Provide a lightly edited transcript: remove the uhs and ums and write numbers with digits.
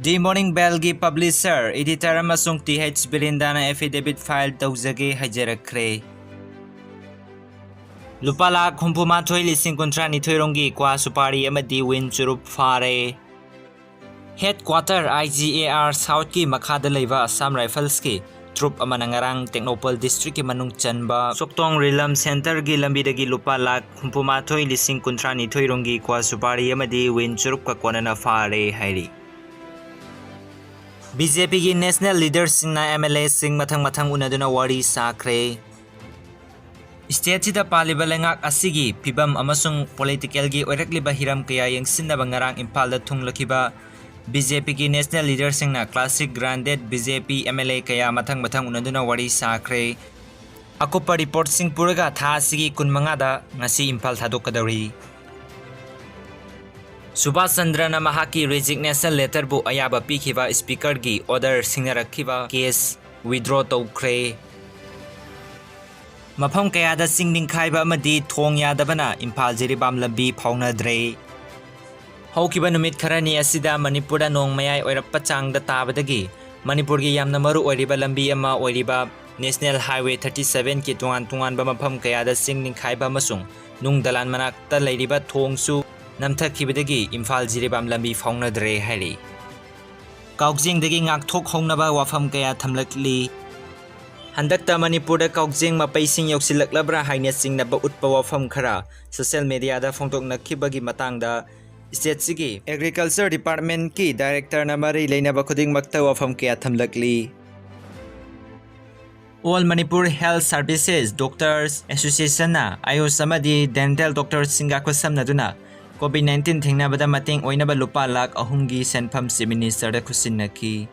The Morning Bell's publisher, editor amasung Th.Brinda na affidavit file tawjage hajarakre. Lupa lakh 38,000 rongi kwa supari amadi win churup fare. Headquarter IGAR South ki makhada leiba Assam Rifles ki troop amanangarang Technopole District ki manung chanba Soktong Rilam Center gi lambidagi lupa lakh 38,000 rongi kwa supari amadi win churup ka kwanana fare hairi. BJP ki national leaders sing na MLA sing mathang unaduna wari sakre. State da paliba lengak asigi pibam amasung political gi oirakliba hiram kaya yang sinaba ngarang Impal da thunglakiba BJP ki national leaders sing na classic granted BJP MLA kaya mathang unaduna wari sakre. Akopa report sing puraga tha asigi kunmanga da ngasi Impal thadokadari. Subhash Chandra na mahaki resignation letter bu ayaba pikhiba speaker gi order singnarakhiba case withdraw tawkhre. Mafam kayada singning khaiba amadi thong yadabana Impal jiribam lambi phaunadre. Haukiba numit kharani asida Manipur da nong mayai oirappa changda tabadagi Manipur gi yamna maru oiriba lambi ama oiriba National Highway 37 ki tungan ba mafam kayada singning khaiba masung nung dalan manakta leiriba thongsu namthakibadagi Impal jiribam lambi phaunadre hairi. Kaukjingdagi ngakthok hongnaba wafam kaya thamlakli. Handakta Manipur da kaukjing mapaising yoksilaklabra haina singnaba utpa wafam khara social media da phongtoknakibagi matangda state sigi agriculture department ki director na mari leinaba khuding makta wafam kaya thamlakli. All Manipur Health Services Doctors Association na ayos amadi dental doctors singa kwasamnaduna COVID-19 thingnabada mateng oinaba lupa lakh 3 gi senpham si minister da khusinnaki.